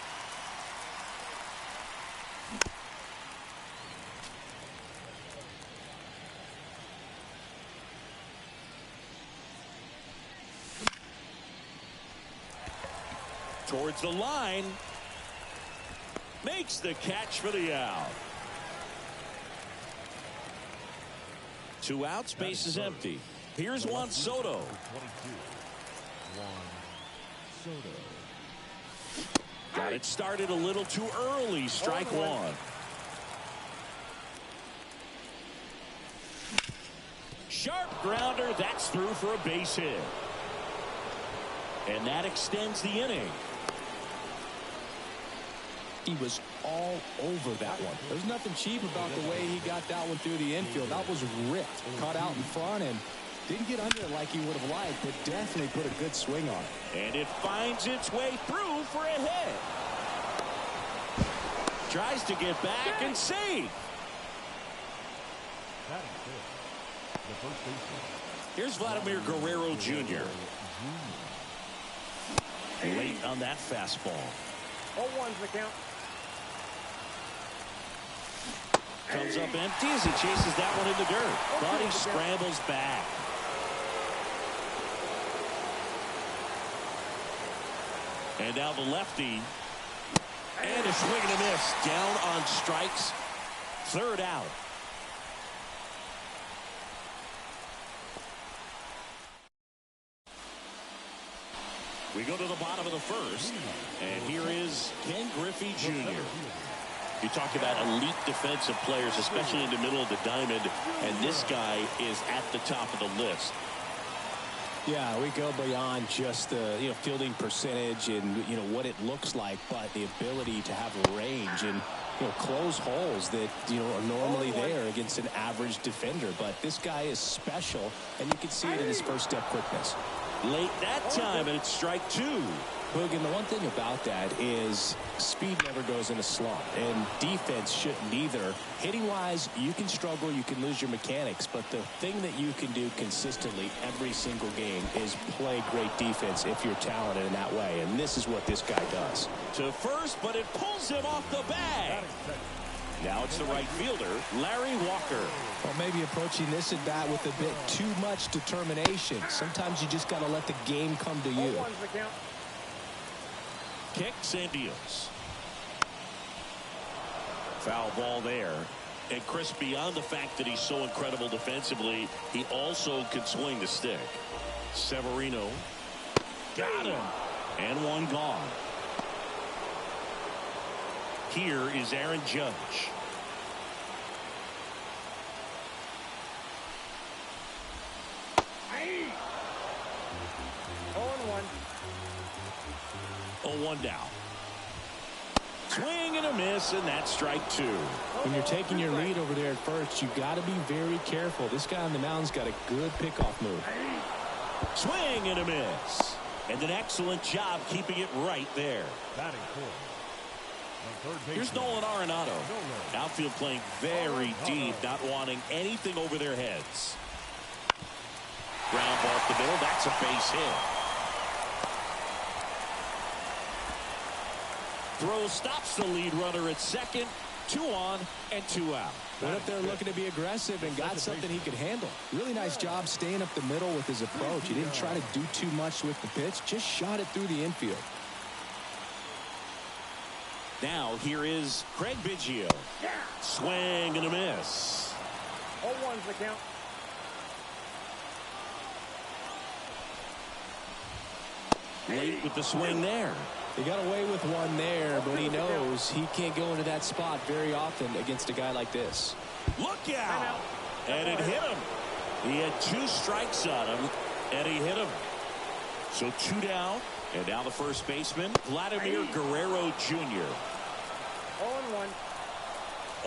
Towards the line. Makes the catch for the out. 2 outs, base is empty. Here's Juan Soto. Got it started a little too early. Strike one. Sharp grounder. That's through for a base hit. And that extends the inning. He was all over that one. There's nothing cheap about the way he got that one through the infield. That was ripped. Caught out in front and didn't get under it like he would have liked, but definitely put a good swing on it. And it finds its way through for a hit. Tries to get back and save. Here's Vladimir Guerrero Jr. Late on that fastball. 0-1's the count. Comes up empty as he chases that one in the dirt. But he scrambles back. And now the lefty. And a swing and a miss. Down on strikes. 3rd out. We go to the bottom of the first, and here is Ken Griffey Jr. You talk about elite defensive players, especially in the middle of the diamond, and this guy is at the top of the list. Yeah, we go beyond just the fielding percentage and what it looks like, but the ability to have a range and close holes that are normally there against an average defender. But this guy is special, and you can see it in his first step quickness. Late that time, and it's strike two. Boog, and the one thing about that is speed never goes in a slump, and defense shouldn't either. Hitting-wise, you can struggle, you can lose your mechanics, but the thing that you can do consistently every single game is play great defense if you're talented in that way, and this is what this guy does. To first, but it pulls him off the bag. Now it's the right fielder, Larry Walker. Well, maybe approaching this at bat with a bit too much determination. Sometimes you just got to let the game come to you. Kicks and deals. Foul ball there. And Chris, beyond the fact that he's so incredible defensively, he also can swing the stick. Severino got him. And one gone. Here is Aaron Judge. One down. Swing and a miss, and that's strike two. When you're taking your lead over there at first, you got to be very careful. This guy on the mound's got a good pickoff move. Swing and a miss. And an excellent job keeping it right there. Batting fourth. Here's Nolan Arenado. Outfield playing very deep, not wanting anything over their heads. Ground ball up the middle. That's a base hit. Throw stops the lead runner at second. 2 on and 2 out. What if they're looking to be aggressive and got something he could handle? Really nice job staying up the middle with his approach. He didn't try to do too much with the pitch, just shot it through the infield. Now here is Craig Biggio. Swing and a miss. 0-1's the count. Late with the swing there. He got away with one there, but he knows he can't go into that spot very often against a guy like this. Look out! And it hit him. He had 2 strikes on him, and he hit him. So 2 down, and now the first baseman, Vladimir Guerrero Jr. 0-1.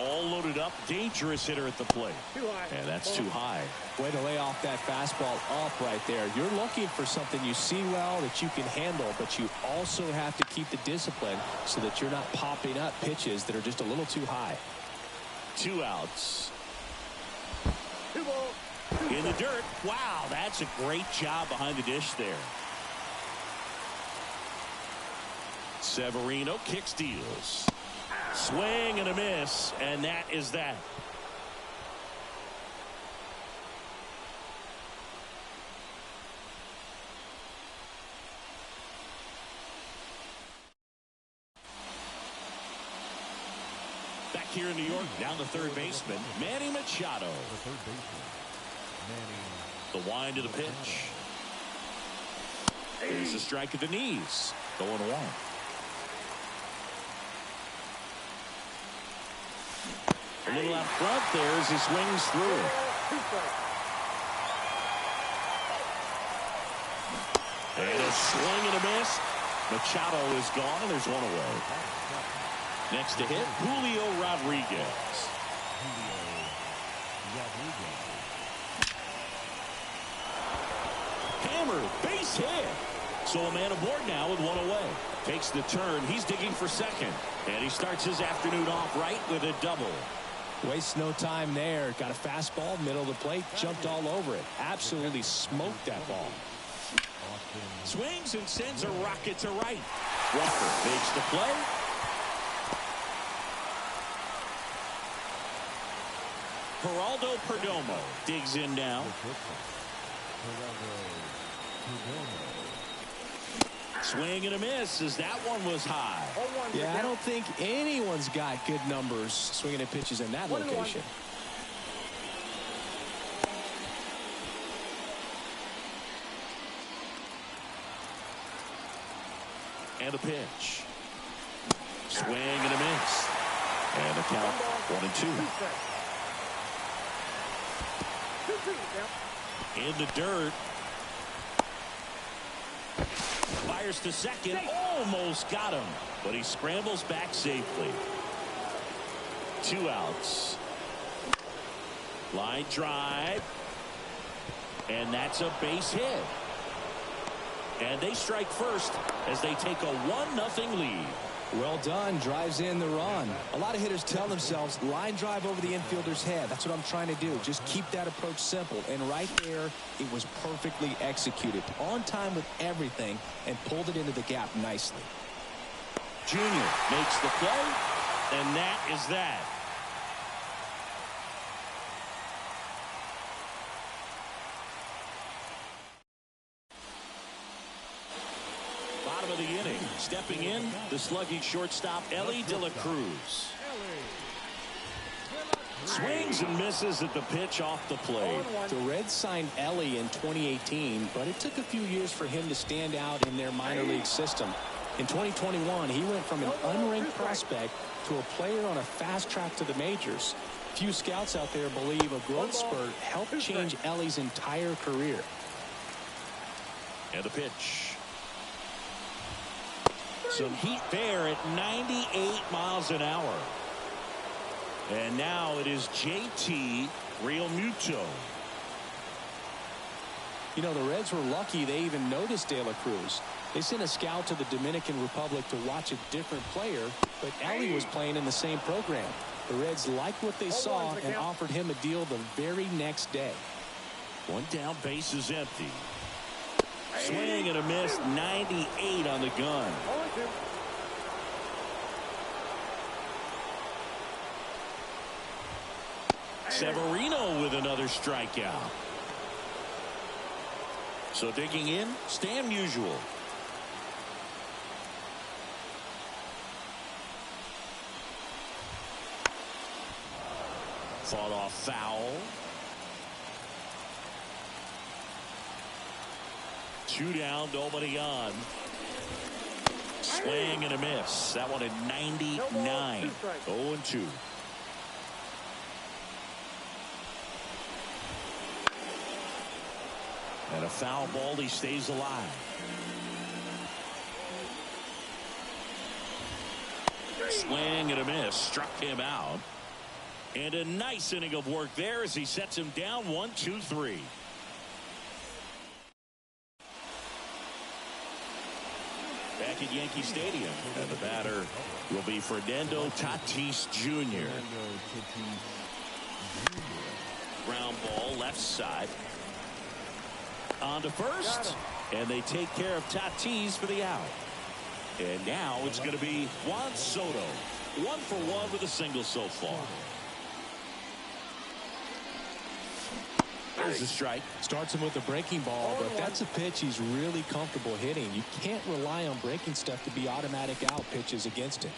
All loaded up, dangerous hitter at the plate. Too high. And that's too high. Way to lay off that fastball up right there. You're looking for something you see well that you can handle, but you also have to keep the discipline so that you're not popping up pitches that are just a little too high. 2 outs. 2 balls. In the dirt. Wow, that's a great job behind the dish there. Severino kicks, deals. Swing and a miss, and that is that. Back here in New York, down the third baseman, Manny Machado. The third baseman, Manny. The wind of the pitch. There's a strike at the knees. 0-1. A little out front there as he swings through. And a swing and a miss. Machado is gone, and there's 1 away. Next to hit, Julio Rodriguez. Hammer, base hit. So a man aboard now with 1 away. Takes the turn. He's digging for second. And he starts his afternoon off right with a double. Wastes no time there. Got a fastball, middle of the plate, jumped all over it. Absolutely smoked that ball. Swings and sends a rocket to right. Walker makes the play. Geraldo Perdomo digs in now. Swing and a miss as that one was high. Yeah, I don't think anyone's got good numbers swinging at pitches in that location. And the pitch. Swing and a miss. And the count 1-2. In the dirt. Fires to second. Almost got him. But he scrambles back safely. 2 outs. Line drive. And that's a base hit. And they strike first as they take a 1-0 lead. Well done. Drives in the run. A lot of hitters tell themselves, line drive over the infielder's head. That's what I'm trying to do. Just keep that approach simple. And right there, it was perfectly executed. On time with everything and pulled it into the gap nicely. Junior makes the play, and that is that. Bottom of the inning. Stepping in, the slugging shortstop, Ellie De La Cruz. Swings and misses at the pitch off the plate. The Reds signed Ellie in 2018, but it took a few years for him to stand out in their minor league system. In 2021, he went from an unranked prospect to a player on a fast track to the majors. Few scouts out there believe a growth spurt helped change Ellie's entire career. And the pitch. Some heat there at 98 miles an hour. And now it is JT Realmuto. You know, the Reds were lucky they even noticed De La Cruz. They sent a scout to the Dominican Republic to watch a different player, but Ellie was playing in the same program. The Reds liked what they saw and offered him a deal the very next day. 1 down, base is empty. Swing and a miss, 98 on the gun. Severino with another strikeout. So digging in, Stan Musial. Fought off foul. 2 down, nobody on. Swing and a miss. That one at 99. 0-2. And a foul ball, he stays alive. Swing and a miss. Struck him out. And a nice inning of work there as he sets him down 1-2-3. Back at Yankee Stadium. And the batter will be Fernando Tatis Jr. Ground ball left side. On to first. And they take care of Tatis for the out. And now it's going to be Juan Soto. 1 for 1 with a single so far. There's the strike. Starts him with a breaking ball, but that's a pitch he's really comfortable hitting. You can't rely on breaking stuff to be automatic out pitches against him.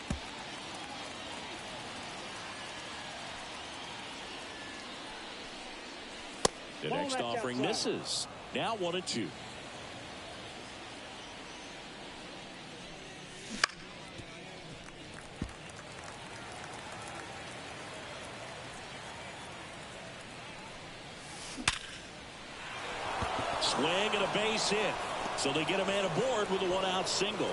The next offering misses. Now 1-2. Swing and a base hit. So they get a man aboard with a 1-out single.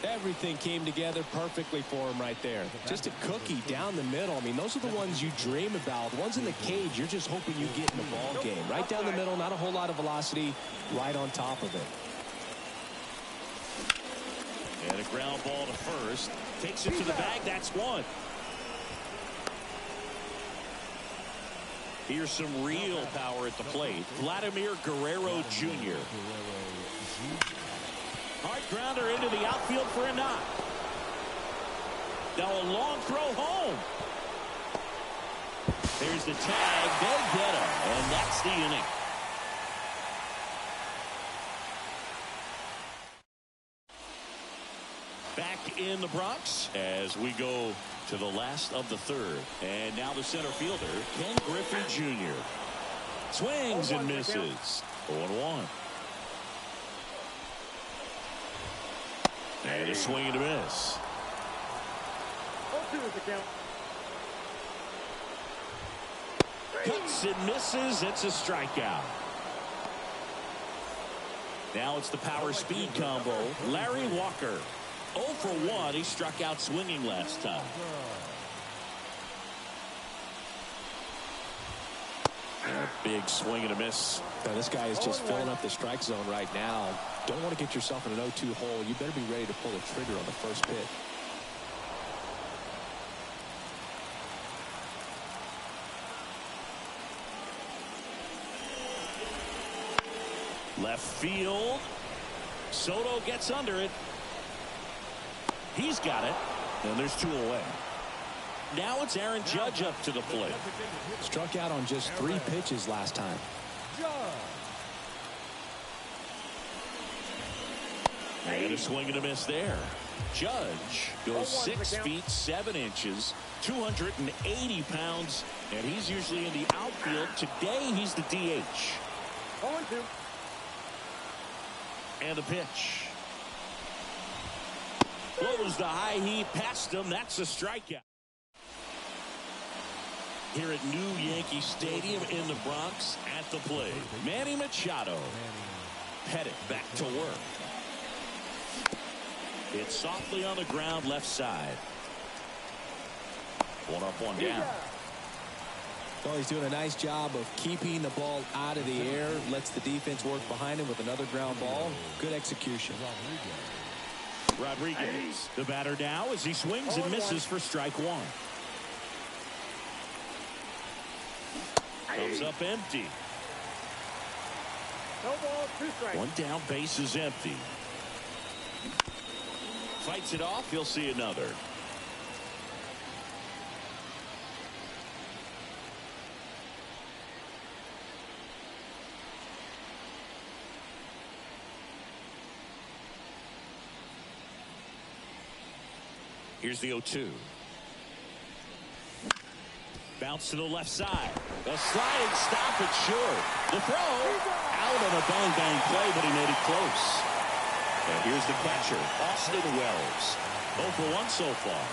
Everything came together perfectly for him right there. Just a cookie down the middle. I mean, those are the ones you dream about. The ones in the cage, you're just hoping you get in the ball game. Right down the middle, not a whole lot of velocity, right on top of it. And a ground ball to first. Takes it to the bag. That's 1. Here's some real power at the plate. Vladimir Guerrero Jr. Hard grounder into the outfield for a knock. Now a long throw home. There's the tag. They get him. And that's the inning. Back in the Bronx as we go to the last of the 3rd. And now the center fielder, Ken Griffey Jr. Swings and misses. 0-1. And a swing and a miss. 0-2 is the count. Cuts and misses. It's a strikeout. Now it's the power speed combo. Larry Walker. 0 for 1. He struck out swinging last time. Big swing and a miss. Now, this guy is just filling up the strike zone right now. Don't want to get yourself in an 0-2 hole. You better be ready to pull the trigger on the first pitch. Left field. Soto gets under it. He's got it. And there's 2 away. Now it's Aaron Judge up to the plate. Struck out on just 3 pitches last time. And a swing and a miss there. Judge goes 6 feet 7 inches, 280 pounds, and he's usually in the outfield. Today he's the DH. 0-2. And the pitch. Blows the high heat past him. That's a strikeout. Here at New Yankee Stadium in the Bronx, at the plate, Manny Machado. Pettit back to work. It's softly on the ground left side. 1 up, 1 down. Well, he's doing a nice job of keeping the ball out of the air. Lets the defense work behind him with another ground ball. Good execution. Rodriguez, the batter now as he swings and misses for strike 1. Comes up empty. No ball, 2 strikes. 1 down, base is empty. Fights it off. He'll see another. Here's the 0-2. Bounce to the left side. A sliding stop it short. The throw out on a bang play, but he made it close. And here's the catcher, Austin Wells. 0 for 1 so far.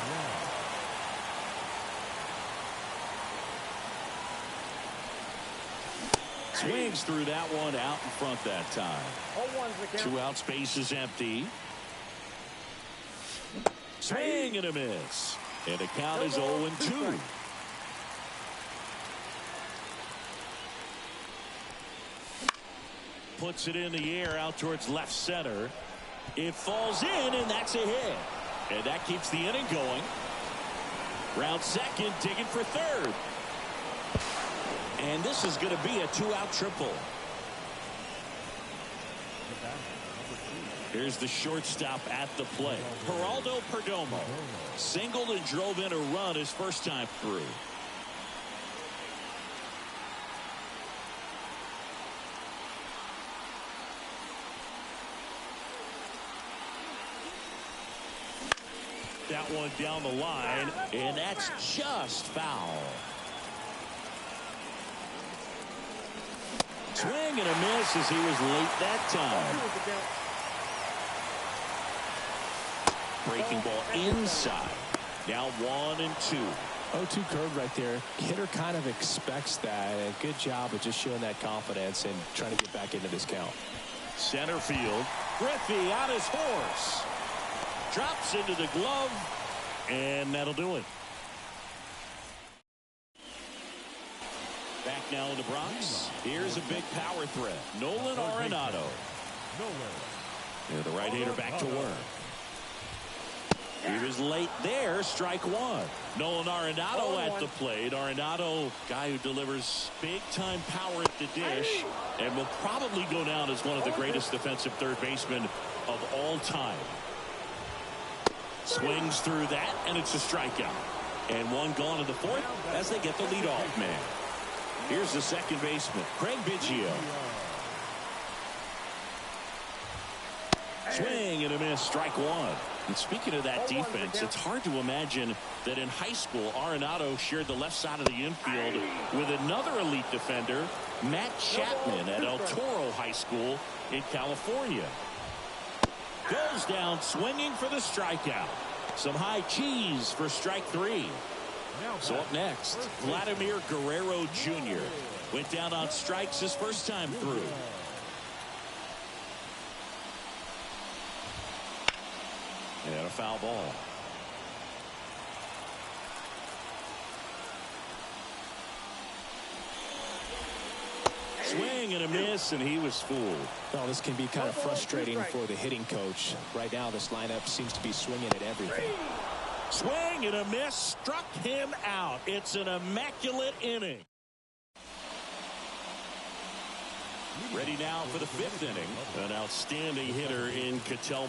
Swings through that one out in front that time. 0-1's the count. 2 outs, base is empty. Swing and a miss. And the count is 0-2. Puts it in the air out towards left center. It falls in, and that's a hit. And that keeps the inning going. Round second, digging for third. And this is going to be a 2-out triple. Here's the shortstop at the plate. Geraldo Perdomo singled and drove in a run his first time through. That one down the line, and that's just foul. Swing and a miss as he was late that time. Breaking ball inside. Now 1-2. 0-2 curve right there. Hitter kind of expects that. And good job of just showing that confidence and trying to get back into this count. Center field. Griffey on his horse. Drops into the glove, and that'll do it. Back now in the Bronx. Here's a big power threat. Nolan Arenado. And the right-hander back to work. He was late there. Strike 1. Nolan Arenado at the plate. Arenado, guy who delivers big-time power at the dish and will probably go down as one of the greatest defensive third basemen of all time. Swings through that, and it's a strikeout. And 1 gone in the 4th as they get the leadoff man. Here's the second baseman, Craig Biggio. Swing and a miss, strike 1. And speaking of that defense, it's hard to imagine that in high school, Arenado shared the left side of the infield with another elite defender, Matt Chapman, at El Toro High School in California. Goes down swinging for the strikeout. Some high cheese for strike 3. So up next, Vladimir Guerrero Jr. went down on strikes his first time through. And a foul ball. Swing and a miss, and he was fooled. Well, this can be kind of frustrating for the hitting coach. Right now, this lineup seems to be swinging at everything. Swing and a miss, struck him out. It's an immaculate inning. Ready now for the 5th inning. An outstanding hitter in Cattell.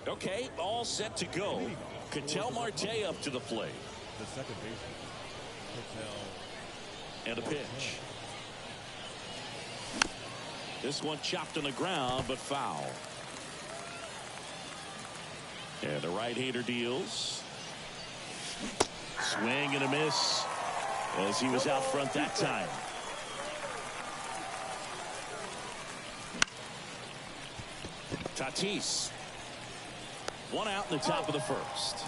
Okay, all set to go. Ketel Marte up to the plate. The second baseman, Ketel. And a pitch. This one chopped on the ground, but foul. And the right-hander deals. Swing and a miss as he was out front that time. Tatis. One out in the top of the first.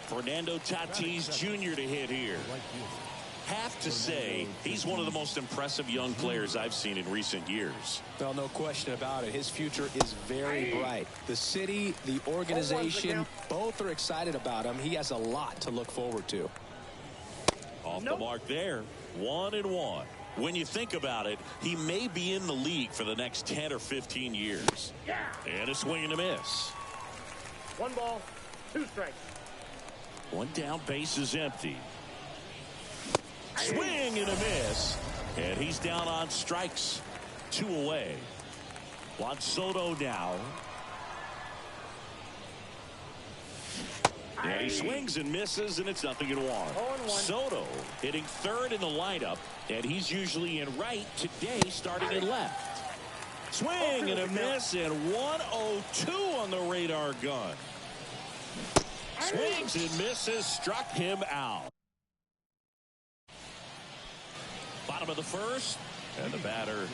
Fernando Tatis Jr. to hit here. Have to say, he's one of the most impressive young players I've seen in recent years. Well, no question about it. His future is very bright. The city, the organization, both are excited about him. He has a lot to look forward to. Off the mark there. 1-1. When you think about it, he may be in the league for the next 10 or 15 years. And a swing and a miss. 1 ball, 2 strikes. One down, base is empty. Swing and a miss. And he's down on strikes. 2 away. Juan Soto now. And he swings and misses, and it's 0-1. Soto hitting third in the lineup, and he's usually in right. Today, starting in left. Swing and a miss, and 1-2 on the radar gun. Swings and misses, struck him out. Bottom of the first, and the batter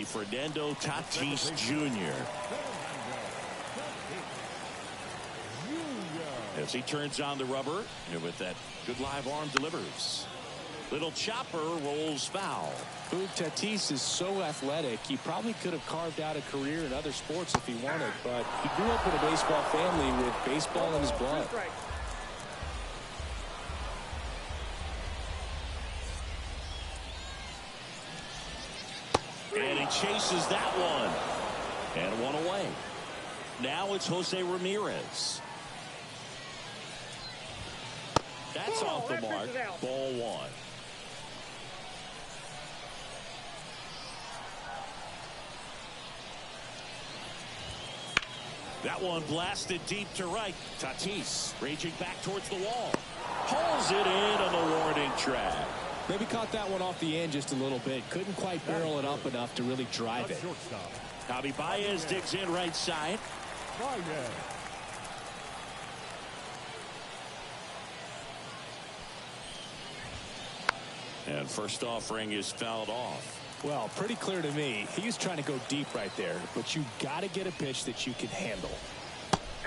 Fernando Tatis Jr. As he turns on the rubber, and with that good live arm delivers. Little chopper rolls foul. Tatis is so athletic. He probably could have carved out a career in other sports if he wanted, but he grew up in a baseball family with baseball in his blood. And he chases that one. And one away. Now it's Jose Ramirez. That's off the mark. Ball one. That one blasted deep to right. Tatis raging back towards the wall. Pulls it in on the warning track. Maybe caught that one off the end just a little bit. Couldn't quite barrel it up enough to really drive it. Javi Baez digs in right side. And first offering is fouled off. Well, pretty clear to me. He was trying to go deep right there, but you got to get a pitch that you can handle.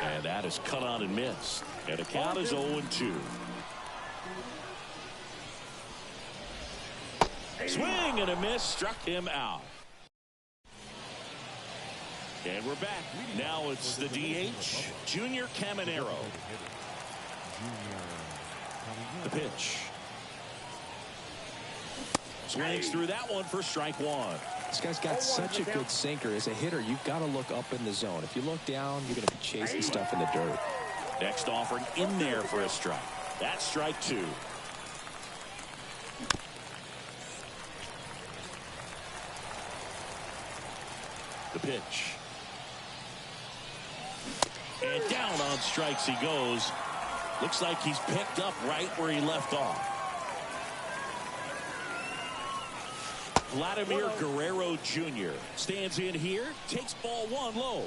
And that is cut on and missed. And the count is 0-2. Swing and a miss, struck him out. And we're back. Now it's the DH, Junior Caminero. The pitch. Swings through that one for strike one. This guy's got such a good sinker. As a hitter, you've got to look up in the zone. If you look down, you're going to be chasing stuff in the dirt. Next offering in there for a strike. That's strike two. The pitch. And down on strikes he goes. Looks like he's picked up right where he left off. Vladimir Guerrero Jr. stands in here, takes ball one low.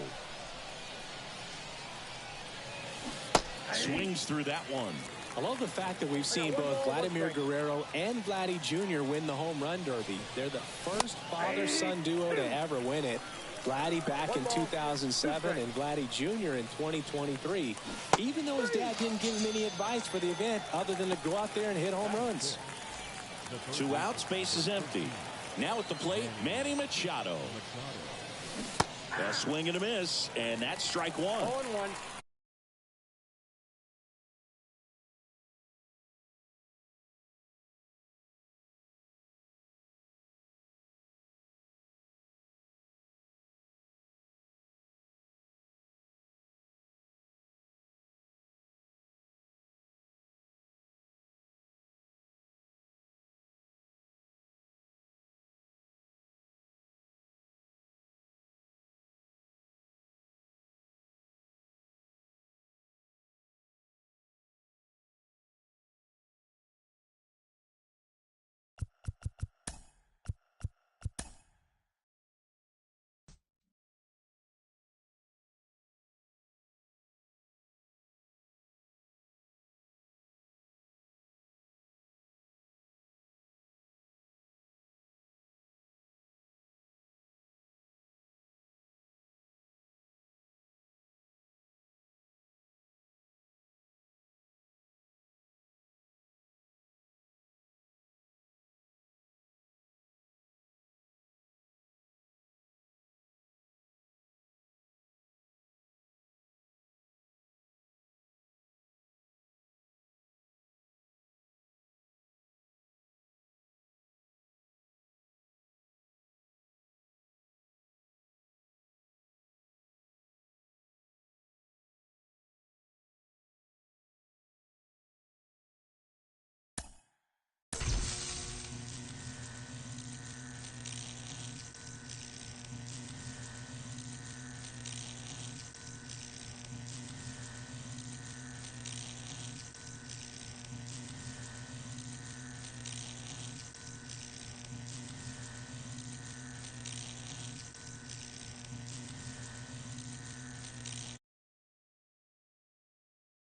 Swings through that one. I love the fact that we've seen both Vladimir Guerrero and Vladdy Jr. win the home run derby. They're the first father-son duo to ever win it. Vladdy back in 2007 and Vladdy Jr. in 2023. Even though his dad didn't give him any advice for the event other than to go out there and hit home runs. 2 outs, base is empty. Now at the plate, Manny Machado. A swing and a miss, and that's strike one.